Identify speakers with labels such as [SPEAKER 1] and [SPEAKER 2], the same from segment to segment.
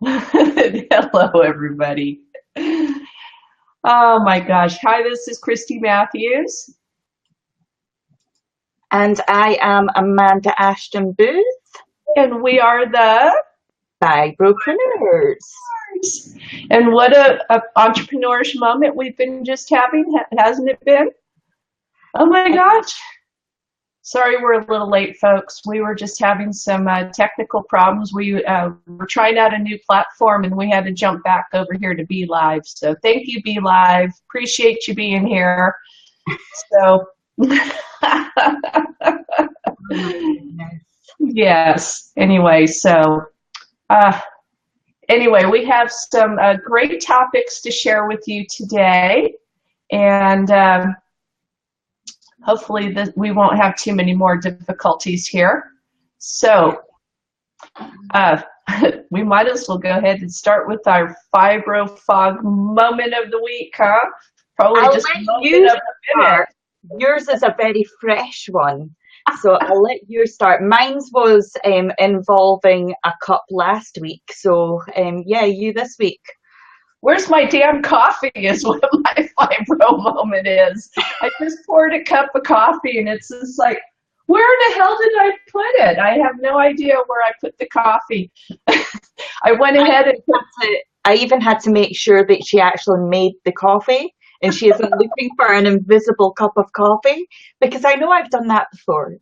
[SPEAKER 1] Hello, everybody. Oh my gosh. Hi, this is Christy Matthews.
[SPEAKER 2] And I am Amanda Ashton Booth,
[SPEAKER 1] And we are the
[SPEAKER 2] Fibropreneurs.
[SPEAKER 1] And what a entrepreneurish moment we've been just having, hasn't it been? Oh my gosh. Sorry we're a little late, folks. We were just having some technical problems. We were trying out a new platform and we had to jump back over here to Be Live. So thank you, Be Live. Appreciate you being here. So, yes. Anyway, so anyway, we have some great topics to share with you today. And hopefully we won't have too many more difficulties here. So we might as well go ahead and start with our FibroFog moment of the week, huh? Probably
[SPEAKER 2] I'll
[SPEAKER 1] just
[SPEAKER 2] let
[SPEAKER 1] a moment
[SPEAKER 2] you
[SPEAKER 1] of a minute.
[SPEAKER 2] start. Yours is a very fresh one. So I'll let you start. Mine was involving a cup last week. So yeah, you this week.
[SPEAKER 1] Where's my damn coffee is what my fibro moment is. I just poured a cup of coffee and it's just like, where the hell did I put it? I have no idea where I put the coffee. I went ahead and
[SPEAKER 2] I even had to make sure that she actually made the coffee and she isn't looking for an invisible cup of coffee, because I know I've done that before.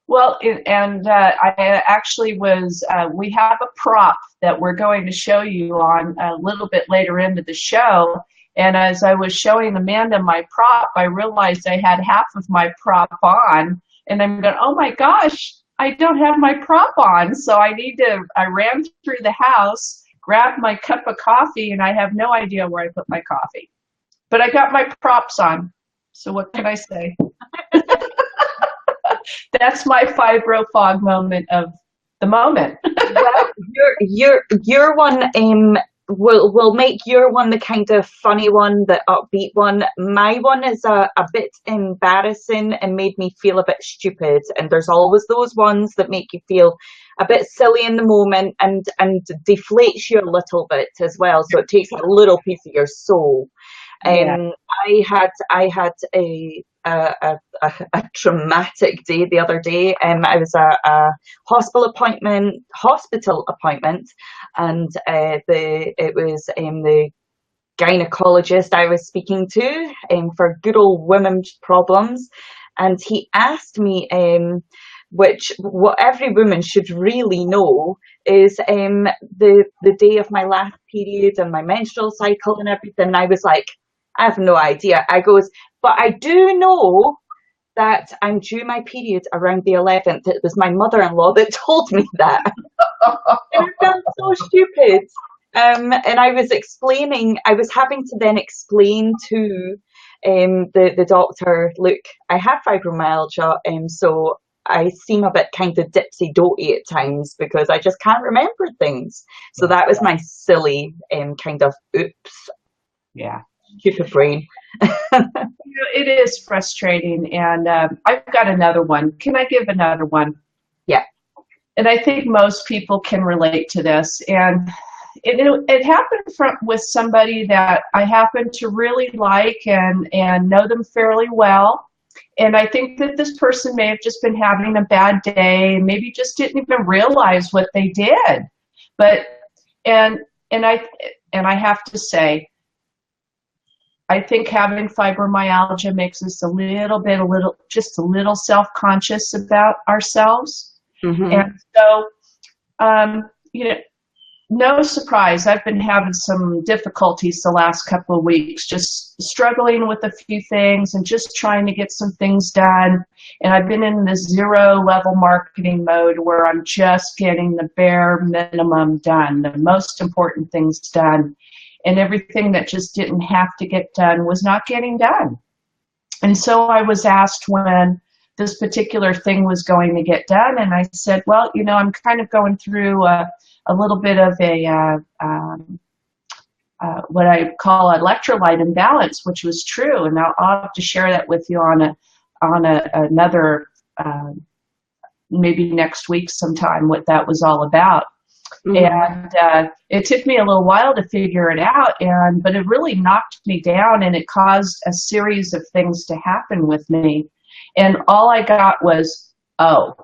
[SPEAKER 1] Well, and I actually was, we have a prop that we're going to show you on a little bit later into the show. And as I was showing Amanda my prop, I realized I had half of my prop on. And I'm going, oh my gosh, I don't have my prop on. So I ran through the house, grabbed my cup of coffee, and I have no idea where I put my coffee. But I got my props on. So what can I say? That's my FibroFog moment of the moment.
[SPEAKER 2] Well, your one will make your one the kind of funny one, the upbeat one. My one is a bit embarrassing and made me feel a bit stupid. And there's always those ones that make you feel a bit silly in the moment and deflates you a little bit as well. So it takes a little piece of your soul.
[SPEAKER 1] Yeah.
[SPEAKER 2] I had a traumatic day the other day. I was a hospital appointment, and it was the gynecologist I was speaking to for good old women's problems, and he asked me what every woman should really know is the day of my last period and my menstrual cycle and everything. And I was like, I have no idea. I goes, but I do know that I'm due my period around the 11th. It was my mother-in-law that told me that. And I felt so stupid. And I was having to then explain to the doctor, look, I have fibromyalgia, so I seem a bit kind of dipsy-doty at times because I just can't remember things. So that was my silly kind of oops.
[SPEAKER 1] Yeah.
[SPEAKER 2] Stupid brain.
[SPEAKER 1] It is frustrating, and I've got another one. Can I give another one?
[SPEAKER 2] Yeah.
[SPEAKER 1] And I think most people can relate to this. And it happened with somebody that I happen to really like and know them fairly well. And I think that this person may have just been having a bad day, and maybe just didn't even realize what they did. But and I have to say, I think having fibromyalgia makes us just a little self-conscious about ourselves.
[SPEAKER 2] Mm-hmm.
[SPEAKER 1] And so, no surprise, I've been having some difficulties the last couple of weeks, just struggling with a few things and just trying to get some things done. And I've been in this zero-level marketing mode where I'm just getting the bare minimum done, the most important things done. And everything that just didn't have to get done was not getting done. And so I was asked when this particular thing was going to get done, and I said, well, I'm kind of going through a little bit of what I call electrolyte imbalance, which was true, and I'll have to share that with you on another maybe next week sometime, what that was all about.
[SPEAKER 2] Mm-hmm.
[SPEAKER 1] And it took me a little while to figure it out, but it really knocked me down, and it caused a series of things to happen with me. And all I got was, oh.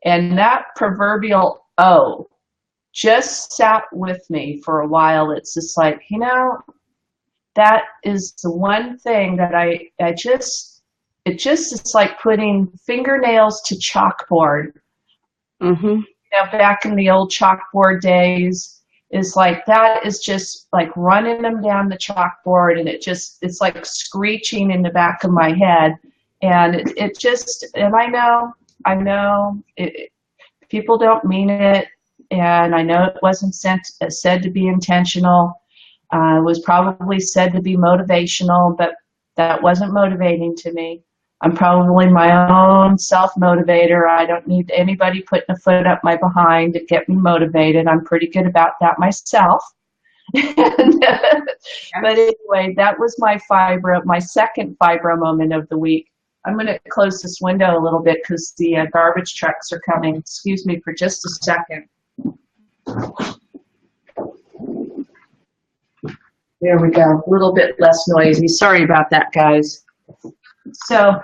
[SPEAKER 1] And that proverbial oh just sat with me for a while. It's just like, that is the one thing that it just is like putting fingernails to chalkboard.
[SPEAKER 2] Mm-hmm.
[SPEAKER 1] Back in the old chalkboard days, is like, that is just like running them down the chalkboard, and it's like screeching in the back of my head. And and I know people don't mean it, and I know it wasn't said to be intentional. It was probably said to be motivational, but that wasn't motivating to me. I'm probably my own self-motivator. I don't need anybody putting a foot up my behind to get me motivated. I'm pretty good about that myself. But anyway, that was my second fibro moment of the week. I'm going to close this window a little bit because the garbage trucks are coming. Excuse me for just a second. There we go. A little bit less noisy. Sorry about that, guys. So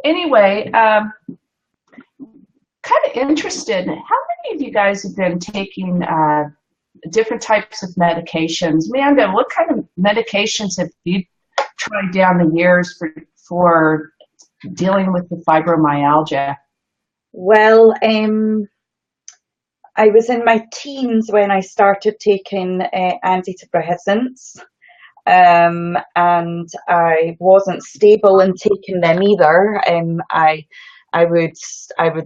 [SPEAKER 1] anyway, kind of interested. How many of you guys have been taking different types of medications? Amanda, what kind of medications have you tried down the years for dealing with the fibromyalgia?
[SPEAKER 2] Well, I was in my teens when I started taking antidepressants, and I wasn't stable in taking them either. I would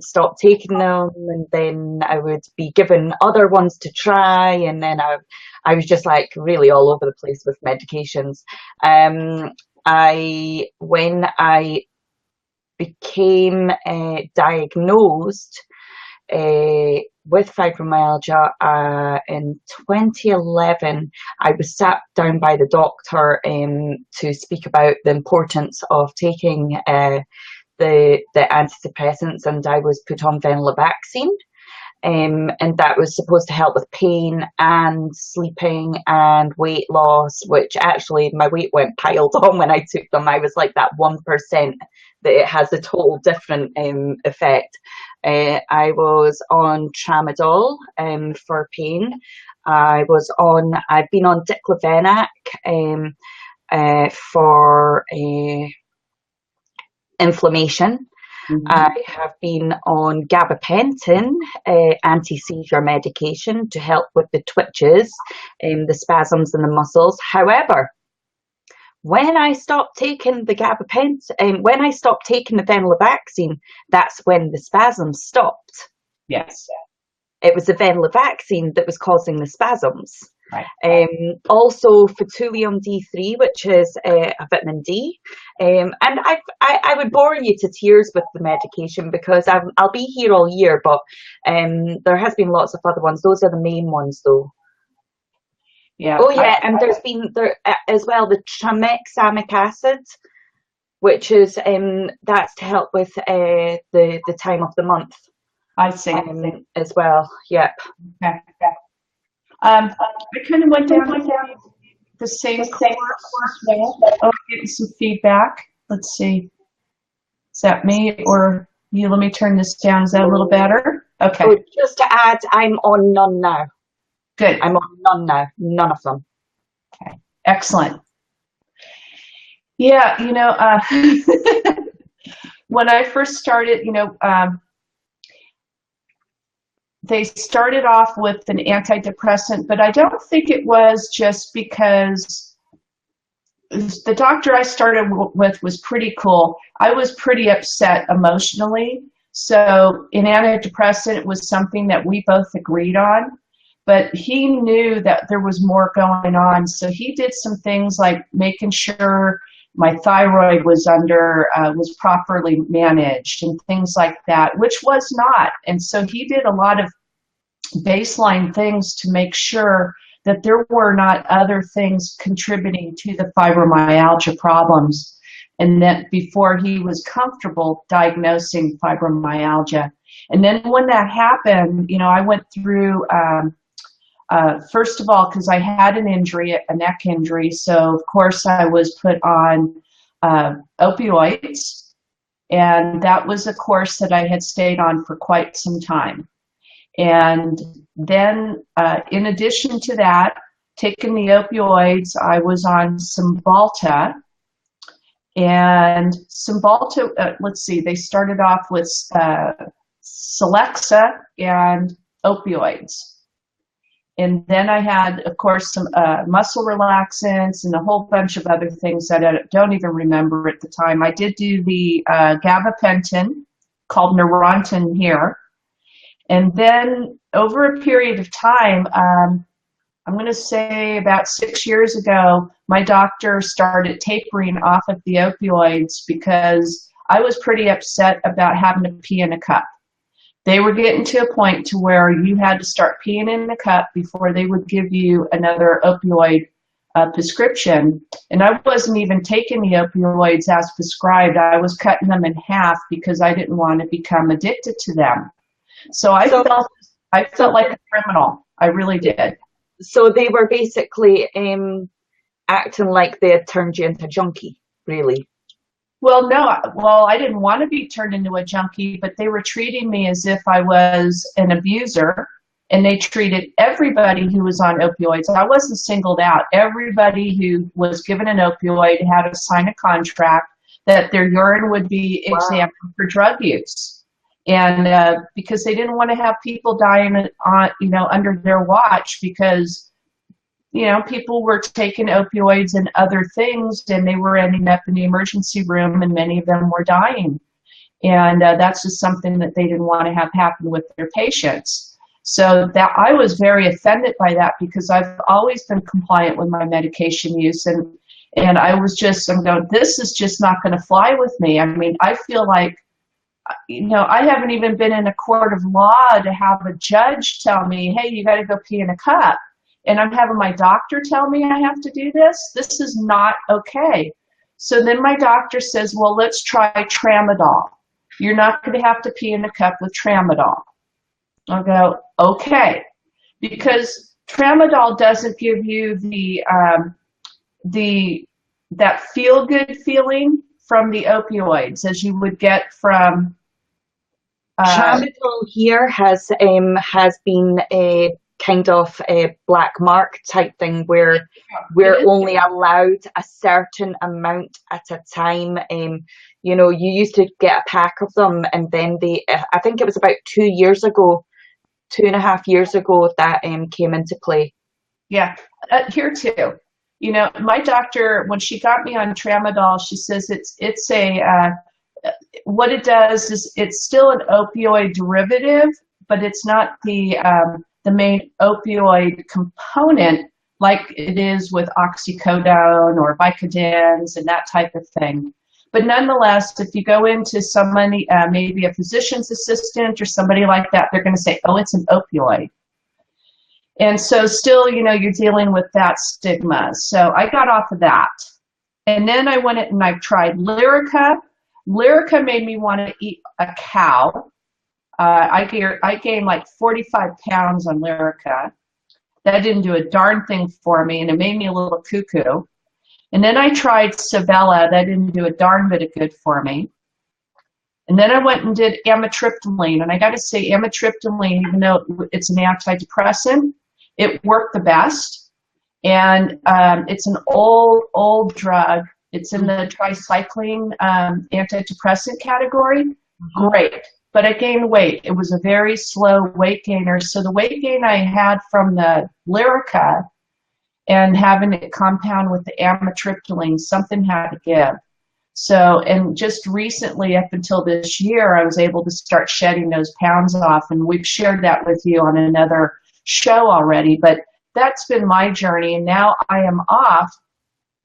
[SPEAKER 2] stop taking them, and then I would be given other ones to try, and then I was just like really all over the place with medications. When I became diagnosed with fibromyalgia in 2011, I was sat down by the doctor to speak about the importance of taking the antidepressants, and I was put on venlafaxine. And that was supposed to help with pain and sleeping and weight loss, which actually my weight went piled on when I took them. I was like that 1% that it has a total different effect. I was on Tramadol for pain. I've been on diclofenac for inflammation. Mm-hmm. I have been on Gabapentin, anti-seizure medication to help with the twitches, the spasms in the muscles. However, when I stopped taking the Gabapentin, when I stopped taking the venlafaxine, that's when the spasms stopped.
[SPEAKER 1] Yes.
[SPEAKER 2] It was the venlafaxine that was causing the spasms.
[SPEAKER 1] Right.
[SPEAKER 2] Also Phetulium D3, which is a vitamin D, and I would bore you to tears with the medication because I'll be here all year, but there has been lots of other ones. Those are the main ones, though.
[SPEAKER 1] Yeah.
[SPEAKER 2] Oh yeah, and there's been there as well the tranexamic acid, which is that's to help with the time of the month.
[SPEAKER 1] I see.
[SPEAKER 2] As well. Yep.
[SPEAKER 1] Okay. I kind of went down the same course. Oh, I'm getting some feedback. Let's see. Is that me or you? Let me turn this down. Is that a little better? Okay.
[SPEAKER 2] Oh, just to add, I'm on none now.
[SPEAKER 1] Good.
[SPEAKER 2] I'm on none now. None of them.
[SPEAKER 1] Okay. Excellent. Yeah, when I first started, they started off with an antidepressant, but I don't think it was just because the doctor I started with was pretty cool. I was pretty upset emotionally, so an antidepressant was something that we both agreed on, but he knew that there was more going on, so he did some things like making sure my thyroid was properly managed and things like that, which was not. And so he did a lot of baseline things to make sure that there were not other things contributing to the fibromyalgia problems, and that before he was comfortable diagnosing fibromyalgia. And then when that happened, you know, I went through, first of all, because I had an injury, a neck injury, so of course I was put on opioids, and that was a course that I had stayed on for quite some time. And then, in addition to that, taking the opioids, I was on Cymbalta. And Cymbalta, let's see, they started off with Celexa and opioids. And then I had, of course, some muscle relaxants and a whole bunch of other things that I don't even remember at the time. I did do the Gabapentin, called Neurontin here. And then over a period of time, I'm going to say about 6 years ago, my doctor started tapering off of the opioids because I was pretty upset about having to pee in a cup. They were getting to a point to where you had to start peeing in a cup before they would give you another opioid prescription. And I wasn't even taking the opioids as prescribed. I was cutting them in half because I didn't want to become addicted to them. So I felt like a criminal. I really did.
[SPEAKER 2] So they were basically acting like they had turned you into a junkie, really.
[SPEAKER 1] Well, no, well, I didn't want to be turned into a junkie, but they were treating me as if I was an abuser, and they treated everybody who was on opioids. I wasn't singled out. Everybody who was given an opioid had to sign a contract that their urine would be examined for drug use. And because they didn't want to have people dying on, you know, under their watch because, you know, people were taking opioids and other things, and they were ending up in the emergency room, and many of them were dying. And that's just something that they didn't want to have happen with their patients. So that I was very offended by that because I've always been compliant with my medication use, and I was just, I'm going, this is just not going to fly with me. I mean, I feel like, you know, I haven't even been in a court of law to have a judge tell me, hey, you got to go pee in a cup. And I'm having my doctor tell me I have to do this. This is not okay. So then my doctor says, well, let's try Tramadol. You're not going to have to pee in a cup with Tramadol. I'll go, okay. Because Tramadol doesn't give you that feel-good feeling from the opioids as you would get from
[SPEAKER 2] Tramadol here has been a kind of a black mark type thing where we're only allowed a certain amount at a time. You know, you used to get a pack of them, and then I think it was about 2 years ago, 2.5 years ago, that came into play.
[SPEAKER 1] Yeah, here too. You know, my doctor, when she got me on Tramadol, she says it's what it does is it's still an opioid derivative, but it's not the main opioid component like it is with oxycodone or Vicodins and that type of thing. But nonetheless, if you go into somebody, maybe a physician's assistant or somebody like that, they're going to say, oh, it's an opioid. And so still, you know, you're dealing with that stigma. So I got off of that. And then I went and I tried Lyrica. Lyrica made me want to eat a cow. I gained like 45 pounds on Lyrica. That didn't do a darn thing for me, and it made me a little cuckoo. And then I tried Savella. That didn't do a darn bit of good for me. And then I went and did Amytripiline. And I got to say, Amytripiline, even though it's an antidepressant, it worked the best. And it's an old drug. It's in the tricycline antidepressant category. Great. But I gained weight. It was a very slow weight gainer. So the weight gain I had from the Lyrica and having it compound with the Amytripiline, something had to give. So, and just recently, up until this year, I was able to start shedding those pounds off. And we've shared that with you on another show already. But that's been my journey. And now I am off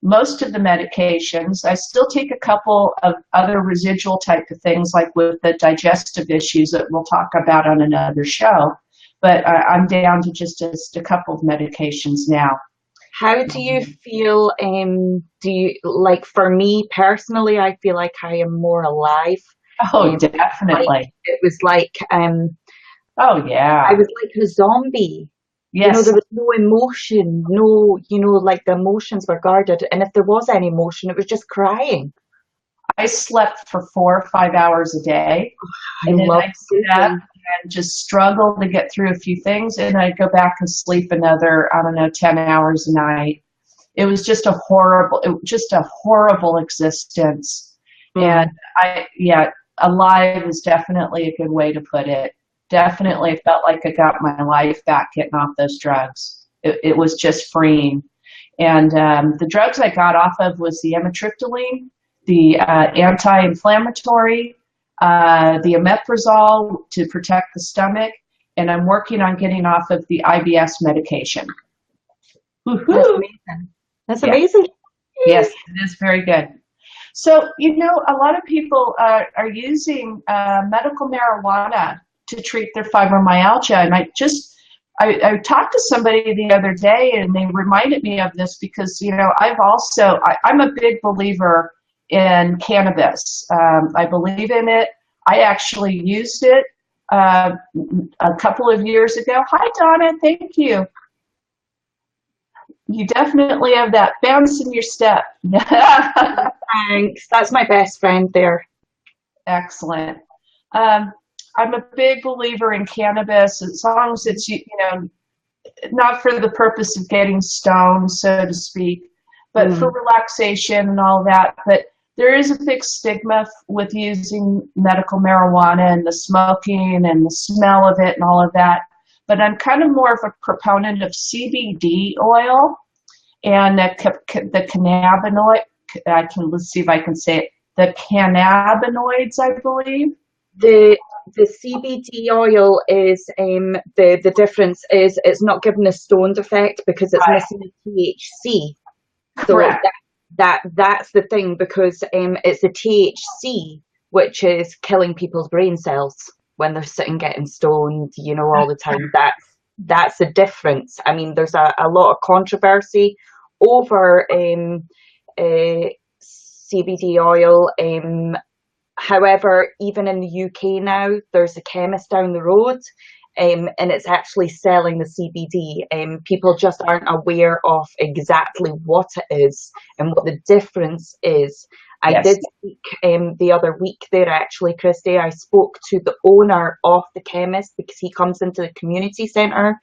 [SPEAKER 1] most of the medications. I still take a couple of other residual type of things, like with the digestive issues that we'll talk about on another show. But I'm down to just a couple of medications now.
[SPEAKER 2] How do you feel, do you, like for me personally, I feel like I am more alive
[SPEAKER 1] Oh,
[SPEAKER 2] Like,
[SPEAKER 1] definitely.
[SPEAKER 2] it was like
[SPEAKER 1] Oh,
[SPEAKER 2] I
[SPEAKER 1] yeah.
[SPEAKER 2] was like a zombie. You know,
[SPEAKER 1] Yes,
[SPEAKER 2] there was no emotion, no, you know, like the emotions were guarded. And if there was any emotion, it was just crying.
[SPEAKER 1] I slept for 4 or 5 hours a day,
[SPEAKER 2] I
[SPEAKER 1] and then
[SPEAKER 2] love
[SPEAKER 1] I'd get up
[SPEAKER 2] sleeping.
[SPEAKER 1] and just struggle to get through a few things, and I'd go back and sleep another, I don't know, 10 hours a night. It was just a horrible existence. And
[SPEAKER 2] Mm.
[SPEAKER 1] yeah, alive is definitely a good way to put it. Definitely felt like I got my life back getting off those drugs. It was just freeing. And the drugs I got off of was the amitriptyline, the anti-inflammatory, the omeprazole to protect the stomach, and I'm working on getting off of the IBS medication.
[SPEAKER 2] That's
[SPEAKER 1] Woohoo!
[SPEAKER 2] amazing. That's
[SPEAKER 1] Yeah,
[SPEAKER 2] amazing.
[SPEAKER 1] yes, it is very good. So, a lot of people are using medical marijuana to treat their fibromyalgia. And I talked to somebody the other day and they reminded me of this because, I'm a big believer in cannabis. I believe in it. I actually used it uh, a couple of years ago. Hi, Donna. Thank you. You definitely have that bounce in your step.
[SPEAKER 2] Thanks. That's my best friend there.
[SPEAKER 1] Excellent. Um, I'm a big believer in cannabis as long as it's, not for the purpose of getting stoned, so to speak, but for
[SPEAKER 2] Mm.
[SPEAKER 1] relaxation and all that. But there is a big stigma with using medical marijuana and the smoking and the smell of it and all of that. But I'm kind of more of a proponent of CBD oil and the cannabinoid. Let's see if I can say it. The cannabinoids, I believe.
[SPEAKER 2] The the CBD oil is the difference is it's not giving a stoned effect because it's
[SPEAKER 1] Right.
[SPEAKER 2] missing the THC. So
[SPEAKER 1] Correct.
[SPEAKER 2] that's the thing because it's the THC which is killing people's brain cells when they're sitting getting stoned, you know, all the time. That's the difference. I mean, there's a lot of controversy over CBD oil. However, even in the UK now, there's a chemist down the road, and it's actually selling the CBD. People just aren't aware of exactly what it is and what the difference is. I
[SPEAKER 1] Yes.
[SPEAKER 2] did speak the other week there, actually, Christy. I spoke to the owner of the chemist because he comes into the community centre.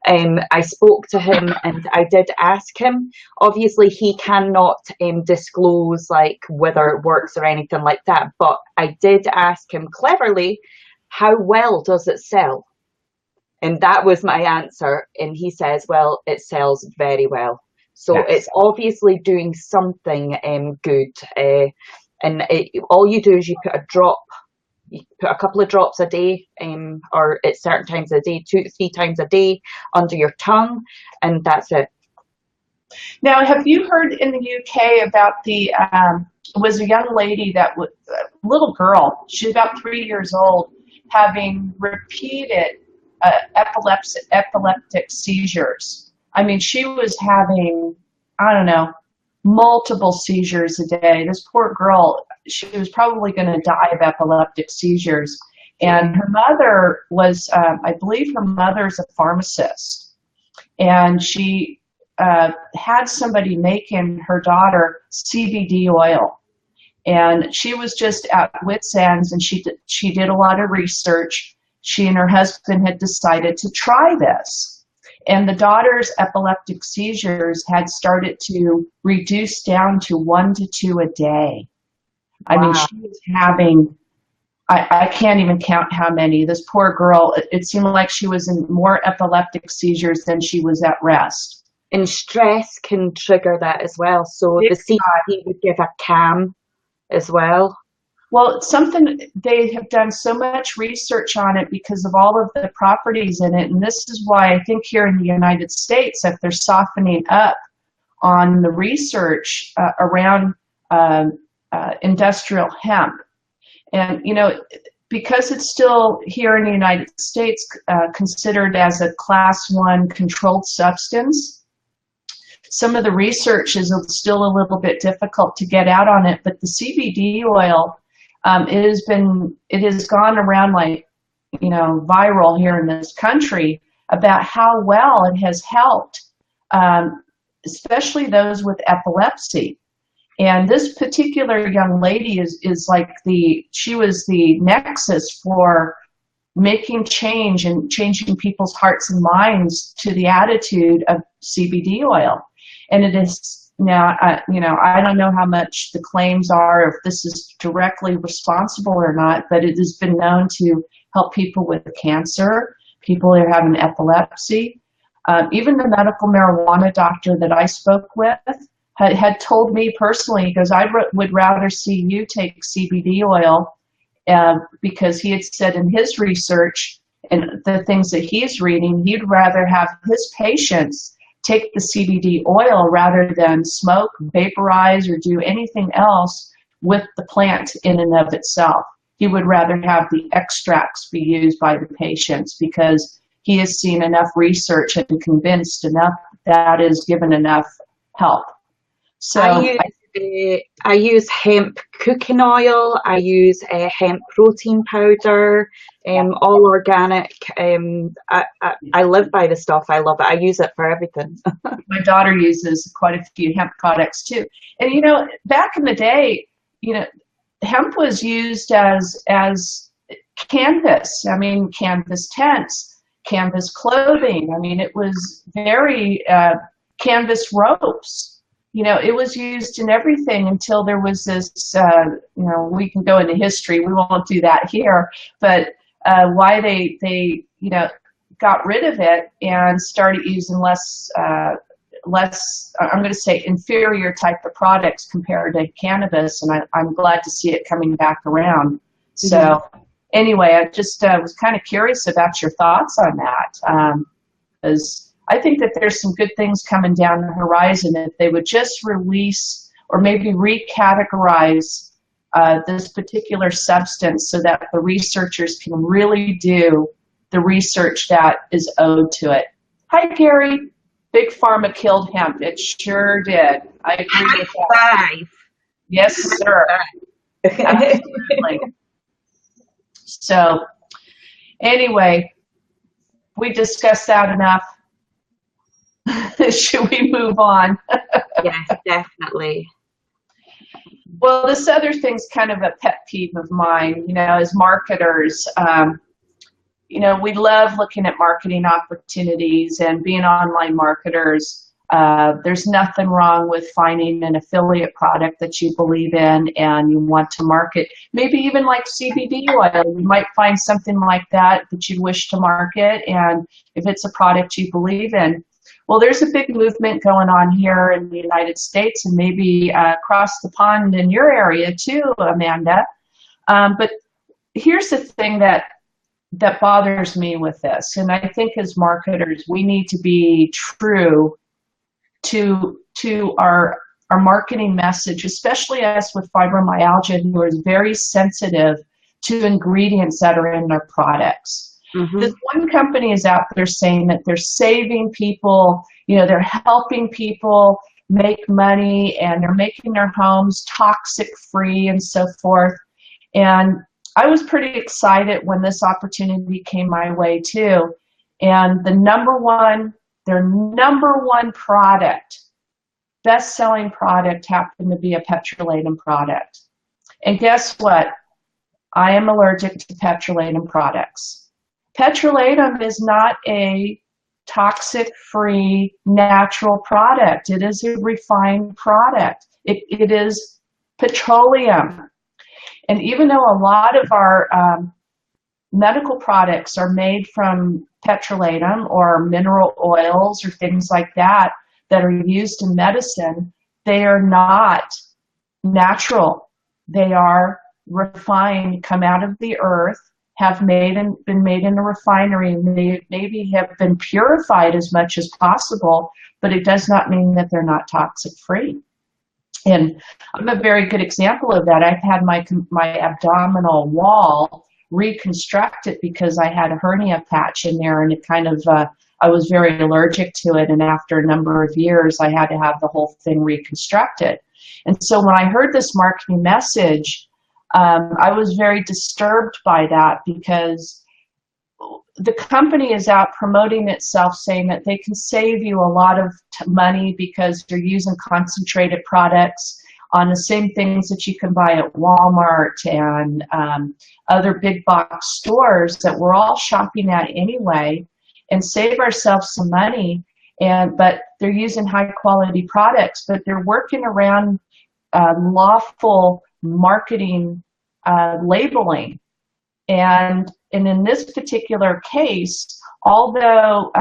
[SPEAKER 2] I spoke to him and I did ask him. Obviously, he cannot disclose like whether it works or anything like that, but I did ask him cleverly, how well does it sell? And that was my answer. And he says, well, it sells very well. So
[SPEAKER 1] Yes.
[SPEAKER 2] it's obviously doing something good. All you do is you put a couple of drops a day, or at certain times a day, 2 to 3 times a day under your tongue, and that's it.
[SPEAKER 1] Now, have you heard in the UK about was a young lady a little girl, she's about 3 years old, having repeated epileptic seizures. I mean, she was having, I don't know, multiple seizures a day. This poor girl, she was probably going to die of epileptic seizures. And her mother was, I believe her mother's a pharmacist. And she had somebody making her daughter CBD oil. And she was just at wit's ends, and she did a lot of research. She and her husband had decided to try this. And the daughter's epileptic seizures had started to reduce down to 1 to 2 a day. I mean,
[SPEAKER 2] Wow.
[SPEAKER 1] she was having, I can't even count how many. This poor girl, it seemed like she was in more epileptic seizures than she was at rest.
[SPEAKER 2] And stress can trigger that as well. So the CBD would give a calm as well.
[SPEAKER 1] Well, it's something they have done so much research on it because of all of the properties in it. And this is why I think here in the United States that they're softening up on the research around industrial hemp. And, because it's still here in the United States considered as a class 1 controlled substance, some of the research is still a little bit difficult to get out on it. But the CBD oil, it has gone around like, viral here in this country about how well it has helped, especially those with epilepsy. And this particular young lady is like she was the nexus for making change and changing people's hearts and minds to the attitude of CBD oil. And it is now, I don't know how much the claims are, if this is directly responsible or not, but it has been known to help people with cancer, people who are having epilepsy. Even the medical marijuana doctor that I spoke with had told me personally, he goes, I would rather see you take CBD oil, because he had said in his research and the things that he's reading, he'd rather have his patients take the CBD oil rather than smoke, vaporize, or do anything else with the plant in and of itself. He would rather have the extracts be used by the patients, because he has seen enough research and convinced enough that is given enough help. So
[SPEAKER 2] I use hemp cooking oil. I use hemp protein powder, all organic. I live by the stuff. I love it. I use it for everything.
[SPEAKER 1] My daughter uses quite a few hemp products too. And back in the day, hemp was used as canvas. I mean, canvas tents, canvas clothing. I mean, it was very canvas ropes. It was used in everything until there was this, we can go into history. We won't do that here, but why they got rid of it and started using less, I'm going to say inferior type of products compared to cannabis. And I'm glad to see it coming back around. Mm-hmm. So anyway, I just was kind of curious about your thoughts on that. Because I think that there's some good things coming down the horizon if they would just release or maybe recategorize this particular substance so that the researchers can really do the research that is owed to it. Hi, Gary. Big Pharma killed hemp. It sure did. I agree with that. Yes, sir. Absolutely. So, anyway, we discussed that enough. Should we move on?
[SPEAKER 2] Yes, definitely.
[SPEAKER 1] Well, this other thing's kind of a pet peeve of mine, as marketers. We love looking at marketing opportunities and being online marketers. There's nothing wrong with finding an affiliate product that you believe in and you want to market. Maybe even like CBD oil, you might find something like that you wish to market, and if it's a product you believe in. Well, there's a big movement going on here in the United States and maybe across the pond in your area too, Amanda. But here's the thing that bothers me with this, and I think as marketers we need to be true to our marketing message, especially us with fibromyalgia, who is very sensitive to ingredients that are in their products. Mm-hmm. This one company is out there saying that they're saving people, they're helping people make money, and they're making their homes toxic free and so forth. And I was pretty excited when this opportunity came my way too. And their number one product, best-selling product, happened to be a petrolatum product. And guess what? I am allergic to petrolatum products. Petrolatum is not a toxic-free natural product. It is a refined product. It is petroleum. And even though a lot of our medical products are made from petrolatum or mineral oils or things like that are used in medicine, they are not natural. They are refined, come out of the earth, have been made in a refinery, and they maybe have been purified as much as possible, but it does not mean that they're not toxic free. And I'm a very good example of that. I've had my abdominal wall reconstructed because I had a hernia patch in there, and it kind of, I was very allergic to it, and after a number of years I had to have the whole thing reconstructed. And so when I heard this marketing message, I was very disturbed by that because the company is out promoting itself, saying that they can save you a lot of money because you're using concentrated products on the same things that you can buy at Walmart and other big box stores that we're all shopping at anyway, and save ourselves some money. But they're using high quality products, but they're working around lawful marketing labeling. And in this particular case, although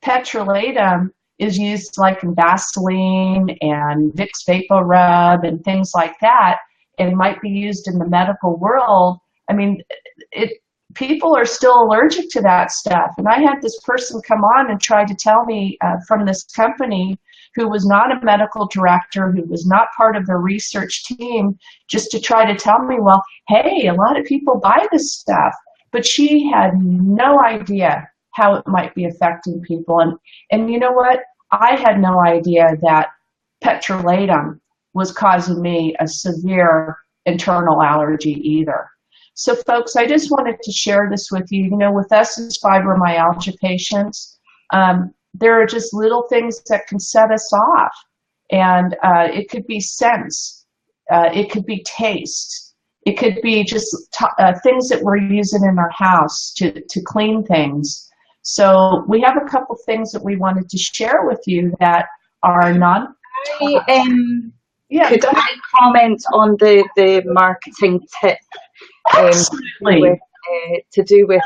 [SPEAKER 1] petrolatum is used like in Vaseline and Vicks VapoRub and things like that, and might be used in the medical world, I mean, people are still allergic to that stuff. And I had this person come on and try to tell me from this company, who was not a medical director, who was not part of the research team, just to try to tell me, well, hey, a lot of people buy this stuff. But she had no idea how it might be affecting people. And you know what? I had no idea that petrolatum was causing me a severe internal allergy either. So folks, I just wanted to share this with you. You know, with us as fibromyalgia patients, there are just little things that can set us off. And it could be scents, it could be taste, it could be just things that we're using in our house to clean things. So we have a couple things that we wanted to share with you that are non.
[SPEAKER 2] Yeah, could I comment on the marketing tip to do with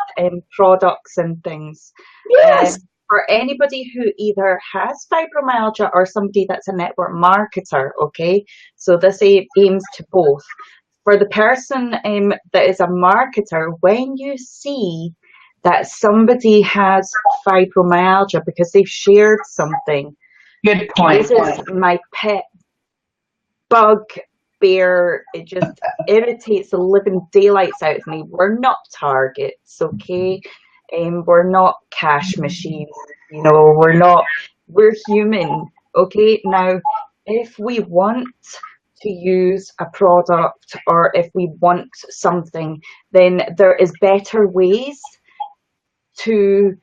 [SPEAKER 2] products and things?
[SPEAKER 1] Yes.
[SPEAKER 2] For anybody who either has fibromyalgia or somebody that's a network marketer, okay? So this aims to both. For the person that is a marketer, when you see that somebody has fibromyalgia because they've shared something.
[SPEAKER 1] Good point.
[SPEAKER 2] This is my pet bugbear. It just irritates the living daylights out of me. We're not targets, okay? We're not cash machines, you know, we're human, okay? Now, if we want to use a product or if we want something, then there is better ways to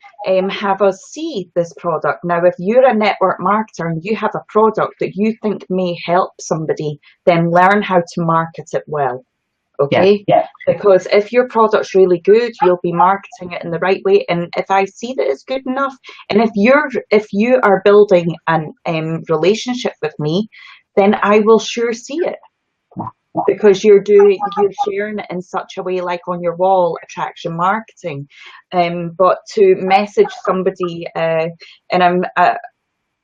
[SPEAKER 2] have us see this product. Now, if you're a network marketer and you have a product that you think may help somebody, then learn how to market it well. Okay,
[SPEAKER 1] yeah.
[SPEAKER 2] Because if your product's really good, you'll be marketing it in the right way. And if I see that it's good enough, and if you are building an relationship with me, then I will sure see it, because you're sharing it in such a way, like on your wall, attraction marketing. But to message somebody, and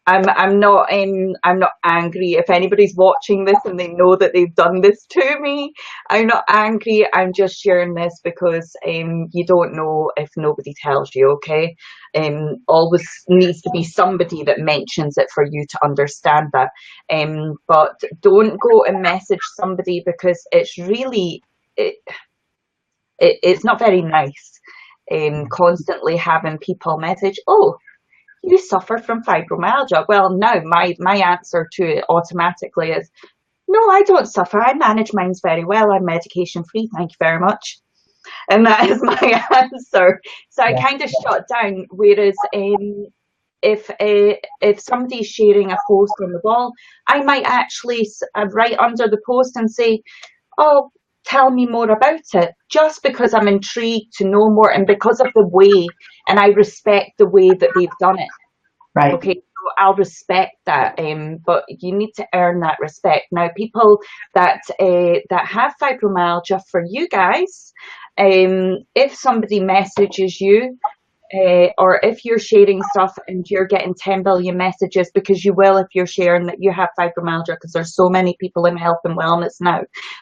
[SPEAKER 2] I'm not angry if anybody's watching this and they know that they've done this to me. I'm not angry. I'm just sharing this because you don't know if nobody tells you, okay? Always needs to be somebody that mentions it for you to understand that. But don't go and message somebody, because it's really it's not very nice. Constantly having people message, oh, you suffer from fibromyalgia. Well, now my answer to it automatically is, no, I don't suffer. I manage mine very well. I'm medication free. Thank you very much. And that is my answer. So I kind of shut down. Whereas if somebody's sharing a post on the wall, I might actually write under the post and say, oh, tell me more about it, just because I'm intrigued to know more, and because of the way, and I respect the way that they've done it.
[SPEAKER 1] Right.
[SPEAKER 2] Okay, so I'll respect that, but you need to earn that respect. Now, people that have fibromyalgia, for you guys, if somebody messages you, or if you're sharing stuff and you're getting 10 billion messages, because you will if you're sharing that you have fibromyalgia, because there's so many people in health and wellness now.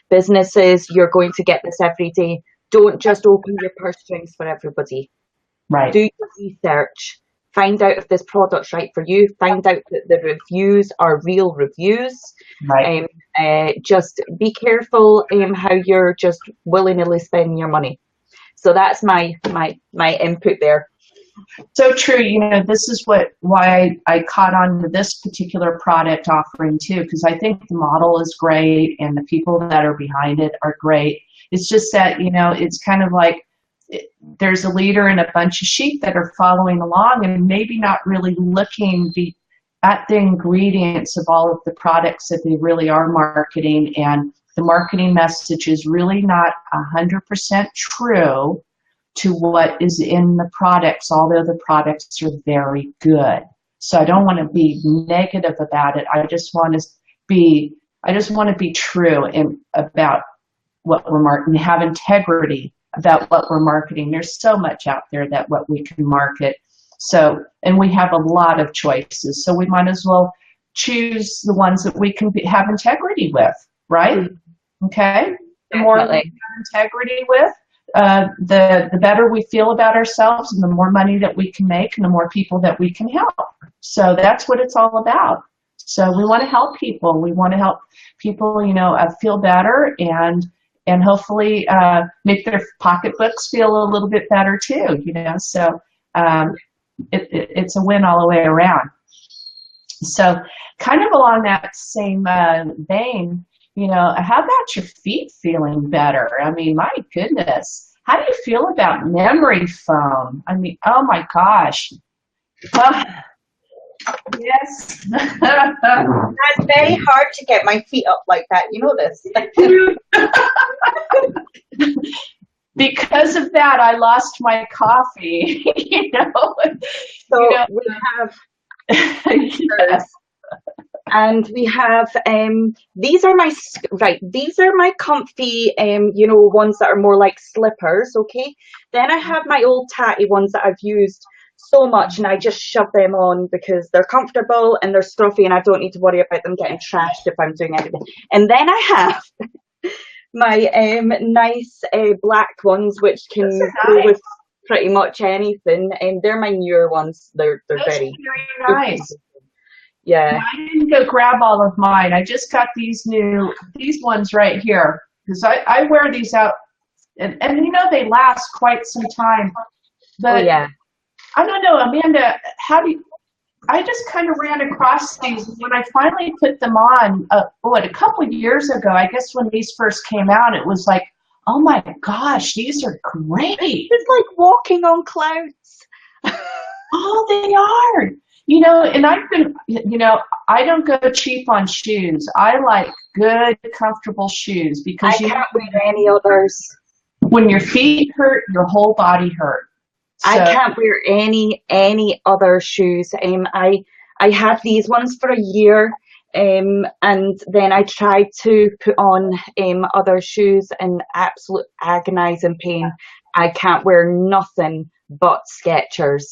[SPEAKER 2] Businesses, you're going to get this every day. Don't just open your purse strings for everybody.
[SPEAKER 1] Right.
[SPEAKER 2] Do your research. Find out if this product's right for you. Find out that the reviews are real reviews.
[SPEAKER 1] Right.
[SPEAKER 2] Just be careful how you're just willy-nilly spending your money. So that's my input there.
[SPEAKER 1] So true. You know, this is why I caught on to this particular product offering too, because I think the model is great and the people that are behind it are great. It's just that, you know, it's kind of like there's a leader and a bunch of sheep that are following along and maybe not really looking at the ingredients of all of the products that they really are marketing, and the marketing message is really not 100% true to what is in the products, although the products are very good. So I don't want to be negative about it. I just want to be true about what we're marketing, have integrity about what we're marketing. There's so much out there that what we can market. So, and we have a lot of choices. So we might as well choose the ones that we can have integrity with, right? Okay. The more we have integrity with, the better we feel about ourselves, and the more money that we can make, and the more people that we can help. So that's what it's all about. So we want to help people. We want to help people, you know, feel better and hopefully make their pocketbooks feel a little bit better too, you know. So it's a win all the way around. So kind of along that same vein, you know, how about your feet feeling better? I mean, my goodness, how do you feel about memory foam? I mean, oh my gosh. Yes.
[SPEAKER 2] It's very hard to get my feet up like that. You know this.
[SPEAKER 1] Because of that, I lost my coffee. You know.
[SPEAKER 2] So
[SPEAKER 1] you know,
[SPEAKER 2] we have.
[SPEAKER 1] yes.
[SPEAKER 2] And we have these are my comfy you know, ones that are more like slippers. Okay, then I have my old tatty ones that I've used so much, and I just shove them on because they're comfortable and they're stuffy, and I don't need to worry about them getting trashed if I'm doing anything. And then I have my nice black ones, which can go with pretty much anything, and they're my newer ones. They're very
[SPEAKER 1] nice.
[SPEAKER 2] Yeah.
[SPEAKER 1] I didn't go grab all of mine. I just got these ones right here, because I wear these out, and you know, they last quite some time. But
[SPEAKER 2] yeah.
[SPEAKER 1] I don't know, Amanda, I just kind of ran across these when I finally put them on, a couple of years ago. I guess when these first came out, it was like, oh my gosh, these are great.
[SPEAKER 2] It's like walking on clouds.
[SPEAKER 1] Oh, they are. You know, and I've been, you know, I don't go cheap on shoes. I like good, comfortable shoes, because
[SPEAKER 2] I can't wear any others.
[SPEAKER 1] When your feet hurt, your whole body hurts. So,
[SPEAKER 2] I can't wear any other shoes. I had these ones for a year, and then I tried to put on other shoes, and absolute agonizing pain. I can't wear nothing but Skechers.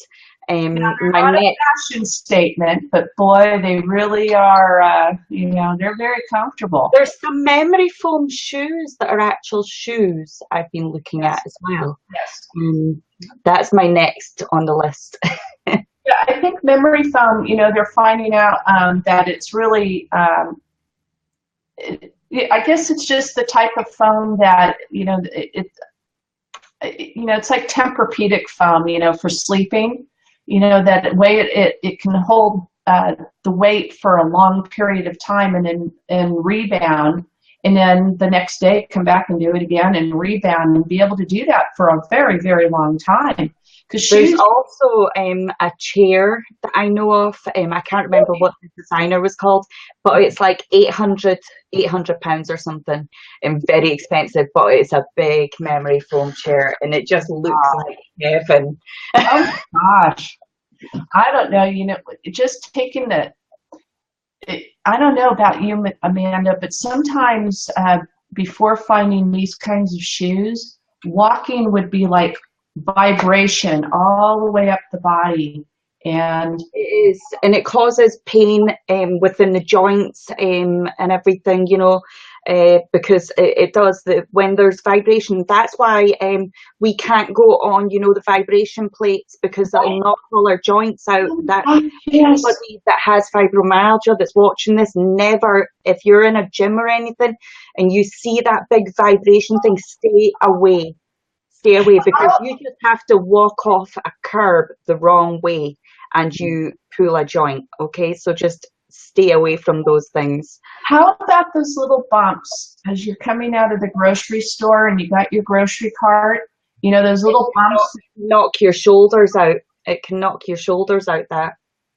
[SPEAKER 1] Not a fashion statement, but boy, they really are, you know, they're very comfortable.
[SPEAKER 2] There's some memory foam shoes that are actual shoes I've been looking at as well.
[SPEAKER 1] Yes.
[SPEAKER 2] That's my next on the list.
[SPEAKER 1] Yeah, I think memory foam, you know, they're finding out that it's really, I guess it's just the type of foam that, you know, it's like Tempur-Pedic foam, you know, for sleeping. You know, that way it can hold the weight for a long period of time and rebound, and then the next day come back and do it again and rebound, and be able to do that for a very, very long time.
[SPEAKER 2] There's also a chair that I know of. I can't remember what the designer was called, but it's like £800 or something, and very expensive. But it's a big memory foam chair, and it just looks like heaven.
[SPEAKER 1] Oh gosh, I don't know. You know, just taking I don't know about you, Amanda, but sometimes before finding these kinds of shoes, walking would be like vibration all the way up the body, and
[SPEAKER 2] it is, and it causes pain within the joints and everything, you know, because it does when there's vibration. That's why we can't go on, you know, the vibration plates, because it'll knock all our joints out. That anybody that has fibromyalgia that's watching this, never, if you're in a gym or anything and you see that big vibration thing, stay away. stay away, because you just have to walk off a curb the wrong way and you pull a joint. Okay, so just stay away from those things.
[SPEAKER 1] How about those little bumps as you're coming out of the grocery store and you got your grocery cart? You know, those little bumps.
[SPEAKER 2] Knock your shoulders out. It can knock your shoulders out. That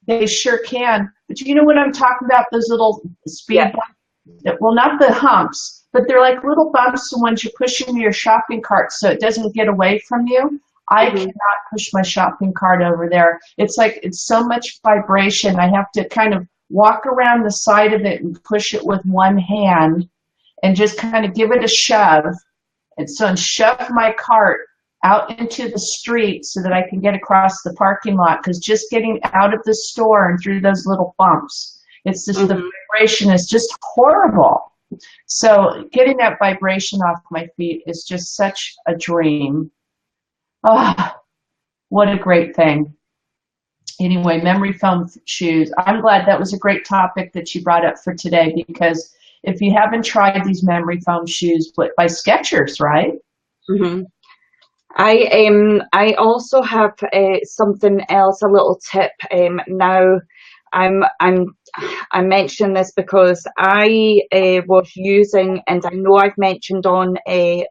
[SPEAKER 1] they sure can. But you know what I'm talking about? Those little speed bumps. Well, not the humps, but they're like little bumps, the ones you push into your shopping cart so it doesn't get away from you. I cannot push my shopping cart over there. It's like, it's so much vibration. I have to kind of walk around the side of it and push it with one hand and just kind of give it a shove. And so and shove my cart out into the street so that I can get across the parking lot, because just getting out of the store and through those little bumps, it's just the vibration is just horrible. So getting that vibration off my feet is just such a dream. Ah, what a great thing. Anyway, memory foam shoes. I'm glad that was a great topic that you brought up for today, because if you haven't tried these memory foam shoes, but by Skechers, right?
[SPEAKER 2] I also have something else, a little tip. Now, I mention this because I was using, and I know I've mentioned on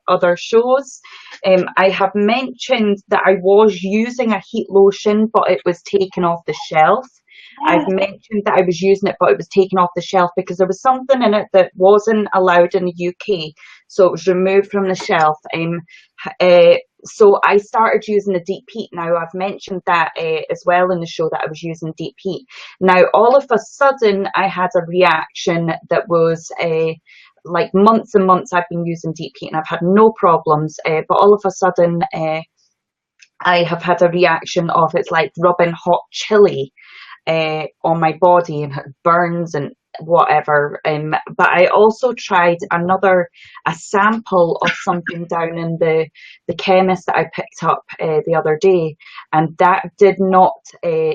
[SPEAKER 2] other shows, I have mentioned that I was using a heat lotion, but it was taken off the shelf. I've mentioned that I was using it, but it was taken off the shelf because there was something in it that wasn't allowed in the UK, so it was removed from the shelf. So I started using the deep heat. Now, I've mentioned that as well in the show, that I was using deep heat. Now, all of a sudden, I had a reaction that was like months and months I've been using deep heat and I've had no problems. But all of a sudden, I have had a reaction of, it's like rubbing hot chili on my body, and it burns and whatever. But I also tried a sample of something down in the chemist that I picked up the other day, and that did not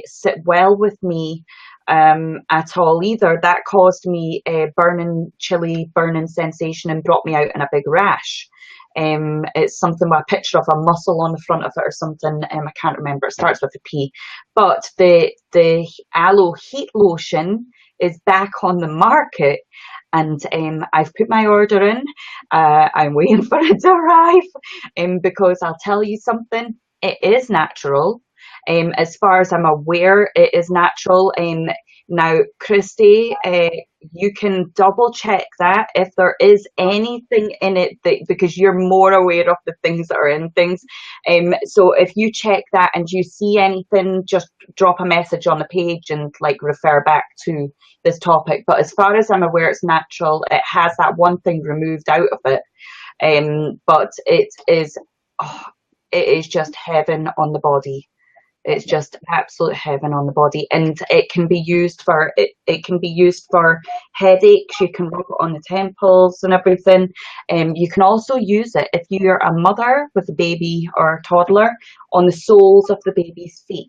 [SPEAKER 2] sit well with me at all either. That caused me a burning sensation and brought me out in a big rash. It's something with a picture of a muscle on the front of it or something. I can't remember. It starts with a P. But the aloe heat lotion is back on the market, and I've put my order in. I'm waiting for it to arrive, because I'll tell you something, it is natural. As far as I'm aware, it is natural. Now, Christy, you can double check that if there is anything in it that, because you're more aware of the things that are in things. So if you check that and you see anything, just drop a message on the page and like refer back to this topic. But as far as I'm aware, it's natural. It has that one thing removed out of it. But it is just heaven on the body. It's just absolute heaven on the body, and it can be used for it can be used for headaches. You can rub it on the temples and everything. You can also use it if you're a mother with a baby or a toddler, on the soles of the baby's feet,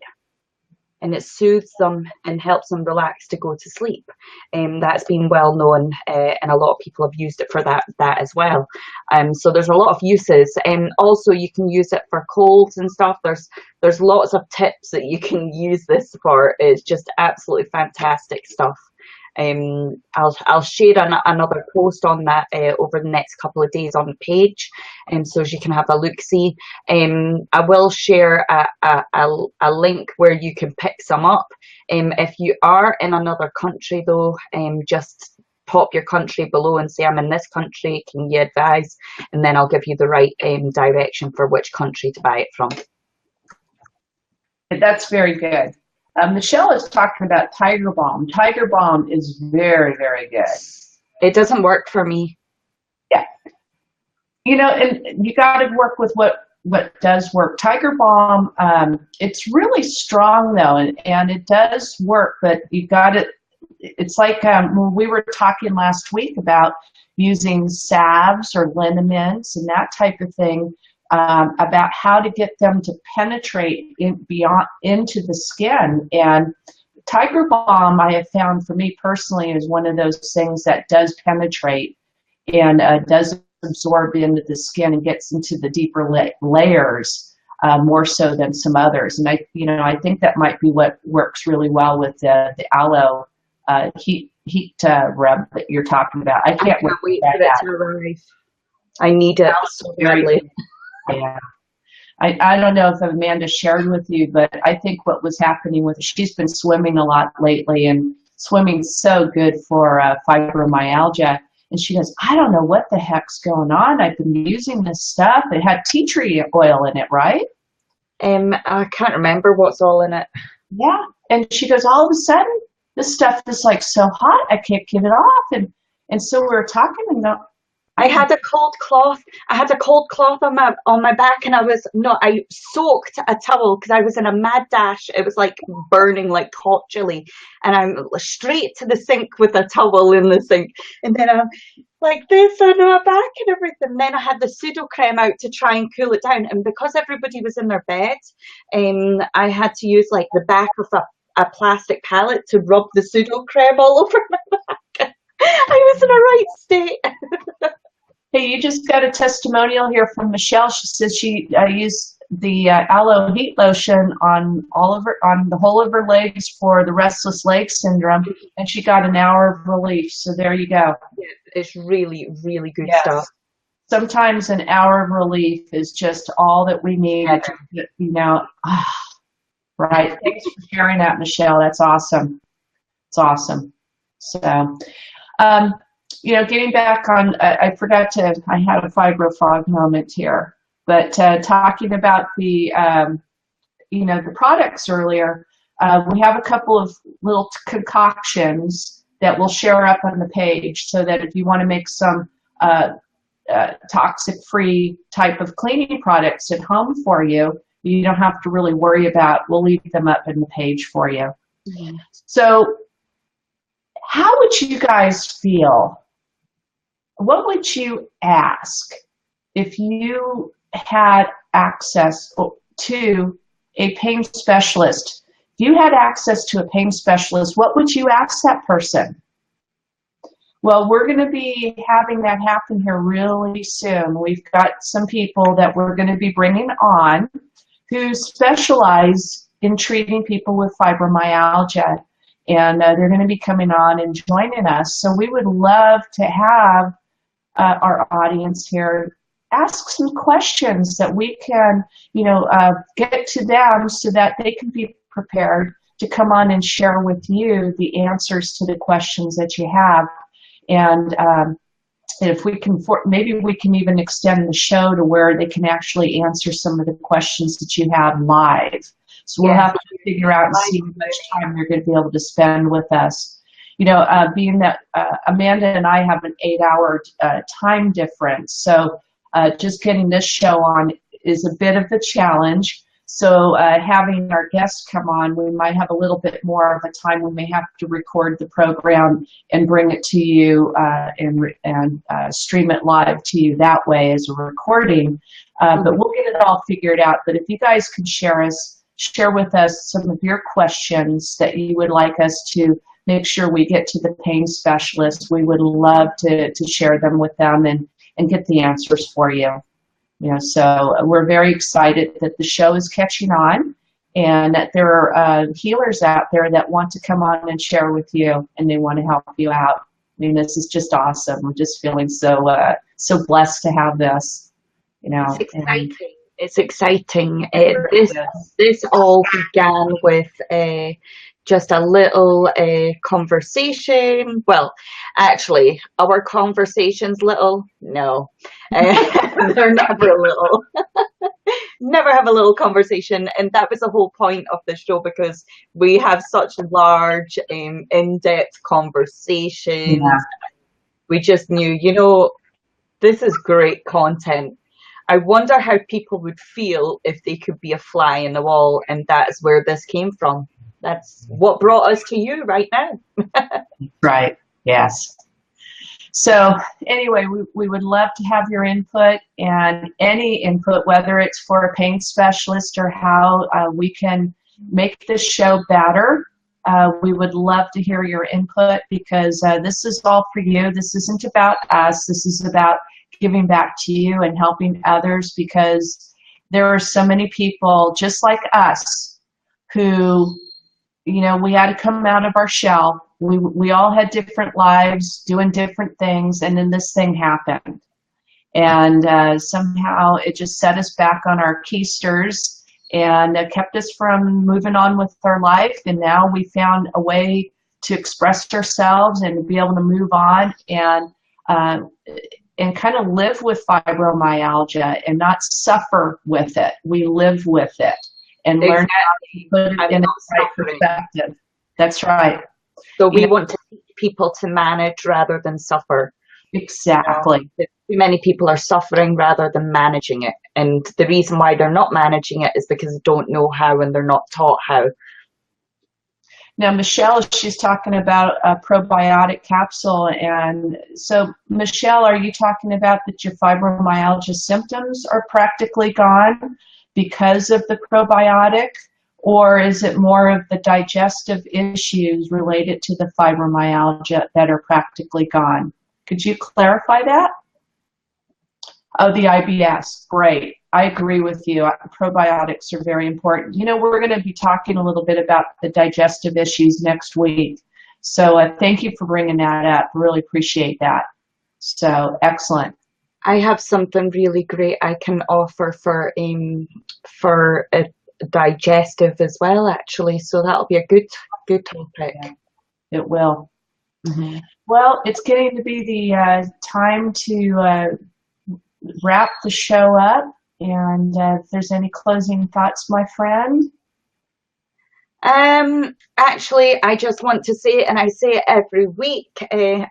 [SPEAKER 2] and it soothes them and helps them relax to go to sleep. That's been well known, and a lot of people have used it for that as well. So there's a lot of uses. Also, you can use it for colds and stuff. There's lots of tips that you can use this for. It's just absolutely fantastic stuff. I'll share another post on that over the next couple of days on the page, so you can have a look-see. I will share a link where you can pick some up. If you are in another country though, just pop your country below and say, I'm in this country, can you advise? And then I'll give you the right direction for which country to buy it from.
[SPEAKER 1] That's very good. Michelle is talking about Tiger Balm. Tiger Balm is very, very good.
[SPEAKER 2] It doesn't work for me.
[SPEAKER 1] Yeah. You know, and you got to work with what does work. Tiger Balm, it's really strong though, and it does work, but you got to, it's like when we were talking last week about using salves or liniments and that type of thing, about how to get them to penetrate into the skin. And Tiger Balm, I have found for me personally, is one of those things that does penetrate and does absorbed into the skin and gets into the deeper layers more so than some others. And I think that might be what works really well with the aloe heat rub that you're talking about. I can't
[SPEAKER 2] wait for it to arrive. I need it so badly.
[SPEAKER 1] Yeah. I don't know if Amanda shared with you, but I think what was happening with her, she's been swimming a lot lately, and swimming's so good for fibromyalgia. And she goes, I don't know what the heck's going on. I've been using this stuff. It had tea tree oil in it, right?
[SPEAKER 2] I can't remember what's all in it.
[SPEAKER 1] Yeah. And she goes, all of a sudden, this stuff is like so hot, I can't get it off. And so we were talking, and
[SPEAKER 2] I had a cold cloth. I had a cold cloth on my back, and I soaked a towel because I was in a mad dash. It was like burning like hot chili, and I'm straight to the sink with a towel in the sink, and then I'm like this on my back and everything. Then I had the pseudo creme out to try and cool it down, and because everybody was in their bed, I had to use like the back of a plastic pallet to rub the pseudo creme all over my back. I was in a right state.
[SPEAKER 1] Hey, you just got a testimonial here from Michelle. She says she used the aloe heat lotion on the whole of her legs for the restless leg syndrome, and she got an hour of relief. So there you go.
[SPEAKER 2] It's really, really good stuff.
[SPEAKER 1] Sometimes an hour of relief is just all that we need. Right. Thanks for sharing that, Michelle. That's awesome. It's awesome. So, getting back on, I had a FibroFog moment here, but talking about the products earlier, we have a couple of little concoctions that we'll share up on the page so that if you want to make some toxic-free type of cleaning products at home for you, you don't have to really worry about, we'll leave them up in the page for you. Mm-hmm. So how would you guys feel? What would you ask if you had access to a pain specialist? If you had access to a pain specialist, what would you ask that person? Well, we're going to be having that happen here really soon. We've got some people that we're going to be bringing on who specialize in treating people with fibromyalgia. And they're going to be coming on and joining us. So we would love to have our audience here ask some questions that we can, get to them so that they can be prepared to come on and share with you the answers to the questions that you have. And if we can, maybe we can even extend the show to where they can actually answer some of the questions that you have live. So we'll have to figure out and see how much time you're going to be able to spend with us. Being that Amanda and I have an 8-hour time difference, so just getting this show on is a bit of a challenge. So having our guests come on, we might have a little bit more of a time. We may have to record the program and bring it to you and stream it live to you that way as a recording. But we'll get it all figured out. But if you guys could share with us some of your questions that you would like us to make sure we get to the pain specialist, we would love to share them with them and get the answers for you. So we're very excited that the show is catching on and that there are healers out there that want to come on and share with you and they want to help you out. I mean, this is just awesome. We're just feeling so blessed to have this.
[SPEAKER 2] It's exciting. It's exciting. This all began with just a little conversation. Well, actually, our conversations little. No, they're never little. Never have a little conversation, and that was the whole point of the show, because we have such large, in-depth conversations. Yeah. We just knew, this is great content. I wonder how people would feel if they could be a fly in the wall, and that's where this came from. That's what brought us to you right now.
[SPEAKER 1] Right, yes. So anyway, we would love to have your input, and any input, whether it's for a pain specialist or how we can make this show better. We would love to hear your input, because this is all for you. This isn't about us. This is about giving back to you and helping others, because there are so many people just like us who, you know, we had to come out of our shell. We all had different lives doing different things, and then this thing happened. And somehow it just set us back on our keisters and kept us from moving on with our life. And now we found a way to express ourselves and be able to move on and kind of live with fibromyalgia and not suffer with it. We live with it and learn how to put it in its right perspective. That's right.
[SPEAKER 2] So we want to teach people to manage rather than suffer.
[SPEAKER 1] Exactly.
[SPEAKER 2] Too many people are suffering rather than managing it. And the reason why they're not managing it is because they don't know how and they're not taught how.
[SPEAKER 1] Now, Michelle, she's talking about a probiotic capsule. And so, Michelle, are you talking about that your fibromyalgia symptoms are practically gone because of the probiotic? Or is it more of the digestive issues related to the fibromyalgia that are practically gone? Could you clarify that? Oh, the IBS. Great. I agree with you. Probiotics are very important. You know, we're going to be talking a little bit about the digestive issues next week. So thank you for bringing that up. Really appreciate that. So excellent.
[SPEAKER 2] I have something really great I can offer for a digestive as well, actually. So that'll be a good topic.
[SPEAKER 1] Yeah, it will. Mm-hmm. Well, it's getting to be the time to wrap the show up. And if there's any closing thoughts, my friend?
[SPEAKER 2] Actually, I just want to say, and I say it every week,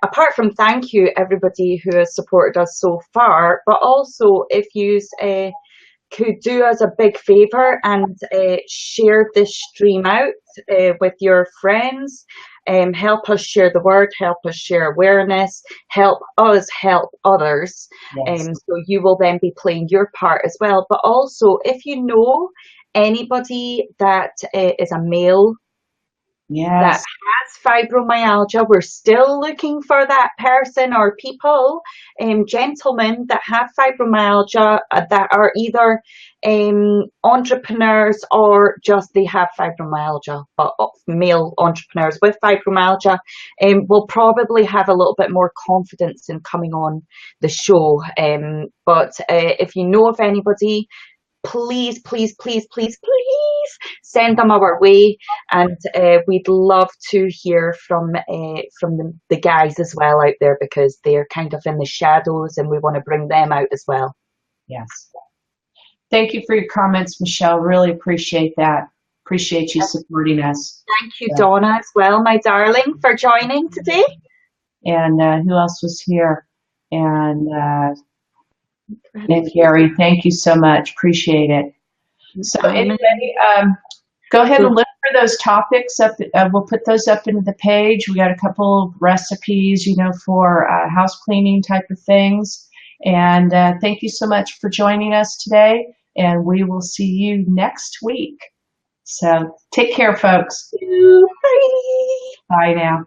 [SPEAKER 2] apart from thank you everybody who has supported us so far, but also if you could do us a big favor and share this stream out with your friends. Help us share the word, help us share awareness, help us help others.
[SPEAKER 1] Yes.
[SPEAKER 2] So you will then be playing your part as well. But also, if you know anybody that is a male that has fibromyalgia, we're still looking for that person or people, gentlemen that have fibromyalgia that are either entrepreneurs or just they have fibromyalgia, but male entrepreneurs with fibromyalgia will probably have a little bit more confidence in coming on the show. But if you know of anybody, please send them our way, and we'd love to hear from the guys as well out there, because they're kind of in the shadows and we want to bring them out as well.
[SPEAKER 1] Yes. Thank you for your comments, Michelle. Really appreciate that. Appreciate you supporting us.
[SPEAKER 2] Thank you, Donna, as well, my darling, for joining today.
[SPEAKER 1] And who else was here? And Gary, thank you so much. Appreciate it. So anyway, go ahead and look for those topics up. We'll put those up into the page. We got a couple of recipes, you know, for house cleaning type of things. And thank you so much for joining us today. And we will see you next week. So take care, folks.
[SPEAKER 2] Bye.
[SPEAKER 1] Bye now.